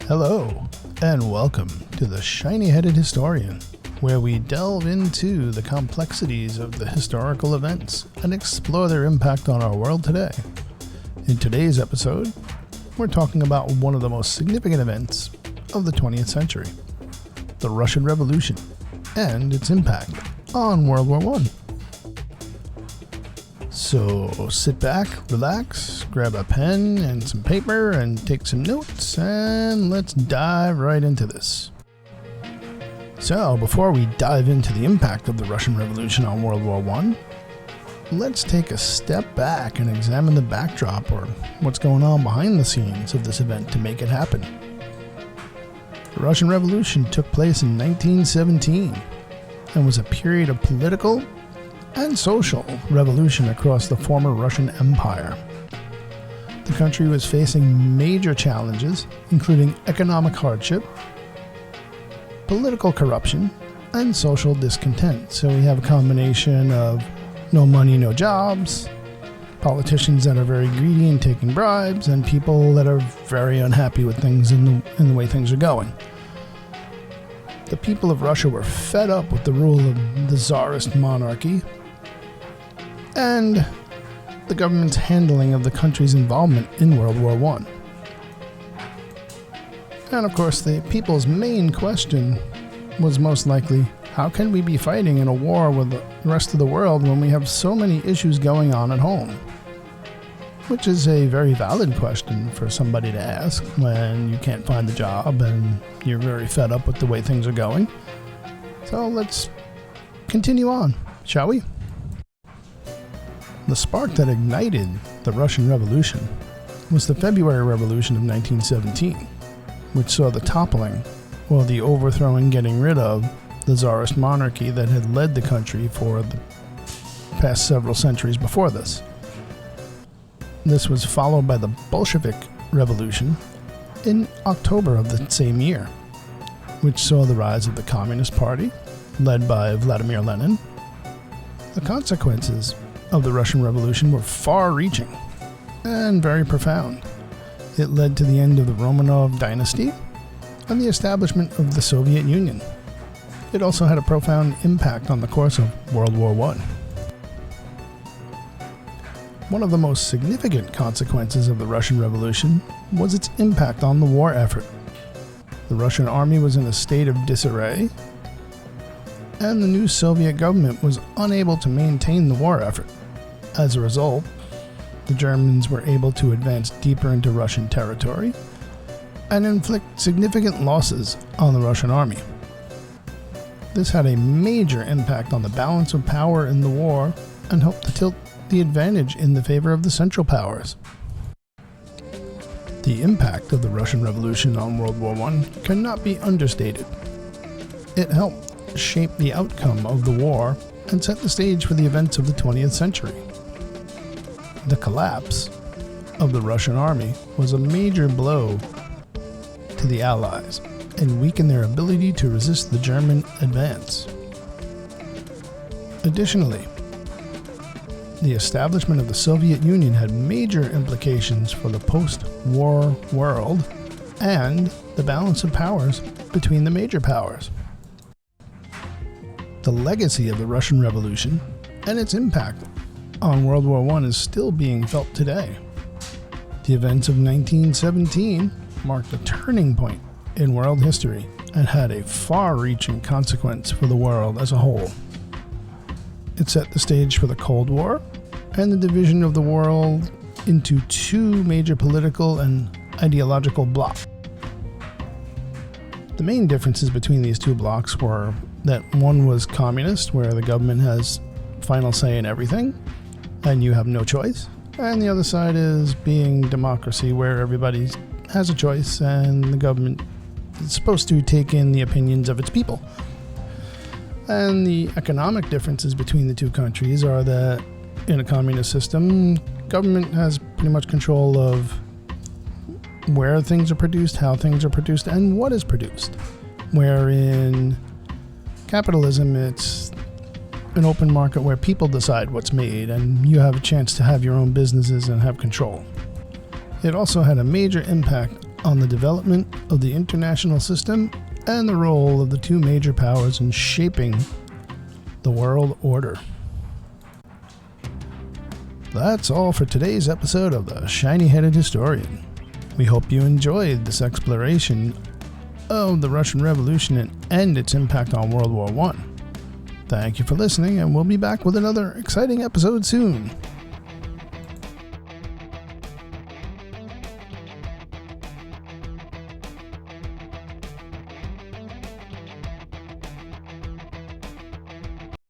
Hello, and welcome to the Shiny-Headed Historian, where we delve into the complexities of the historical events and explore their impact on our world today. In today's episode, we're talking about one of the most significant events of the 20th century, the Russian Revolution, and its impact on World War I. So sit back, relax, grab a pen and some paper and take some notes, and let's dive right into this. So before we dive into the impact of the Russian Revolution on World War I, let's take a step back and examine the backdrop, or what's going on behind the scenes of this event to make it happen. The Russian Revolution took place in 1917 and was a period of political and social revolution across the former Russian Empire. The country was facing major challenges, including economic hardship, political corruption, and social discontent. So we have a combination of no money, no jobs, politicians that are very greedy and taking bribes, and people that are very unhappy with things in the way things are going. The people of Russia were fed up with the rule of the Tsarist monarchy and the government's handling of the country's involvement in World War I. And of course, the people's main question was most likely, how can we be fighting in a war with the rest of the world when we have so many issues going on at home? Which is a very valid question for somebody to ask when you can't find a job and you're very fed up with the way things are going. So let's continue on, shall we? The spark that ignited the Russian Revolution was the February Revolution of 1917, which saw the toppling, or the overthrowing, getting rid of, the Tsarist monarchy that had led the country for the past several centuries before this. This was followed by the Bolshevik Revolution in October of the same year, which saw the rise of the Communist Party, led by Vladimir Lenin. The consequences of the Russian Revolution were far-reaching and very profound. It led to the end of the Romanov dynasty and the establishment of the Soviet Union. It also had a profound impact on the course of World War I. One of the most significant consequences of the Russian Revolution was its impact on the war effort. The Russian army was in a state of disarray, and the new Soviet government was unable to maintain the war effort. As a result, the Germans were able to advance deeper into Russian territory and inflict significant losses on the Russian army. This had a major impact on the balance of power in the war and helped to tilt the advantage in the favor of the Central Powers. The impact of the Russian Revolution on World War I cannot be understated. It helped shape the outcome of the war and set the stage for the events of the 20th century. The collapse of the Russian army was a major blow to the Allies and weakened their ability to resist the German advance. Additionally, the establishment of the Soviet Union had major implications for the post-war world and the balance of powers between the major powers. The legacy of the Russian Revolution and its impact on World War I is still being felt today. The events of 1917 marked a turning point in world history and had a far-reaching consequence for the world as a whole. It set the stage for the Cold War and the division of the world into two major political and ideological blocs. The main differences between these two blocs were that one was communist, where the government has final say in everything and you have no choice, and the other side is being democracy, where everybody has a choice and the government is supposed to take in the opinions of its people. And the economic differences between the two countries are that in a communist system, government has pretty much control of where things are produced, how things are produced, and what is produced. Where in capitalism, it's an open market where people decide what's made and you have a chance to have your own businesses and have control. It also had a major impact on the development of the international system and the role of the two major powers in shaping the world order. That's all for today's episode of The Shiny-Headed Historian. We hope you enjoyed this exploration of the Russian Revolution and its impact on World War I. Thank you for listening, and we'll be back with another exciting episode soon.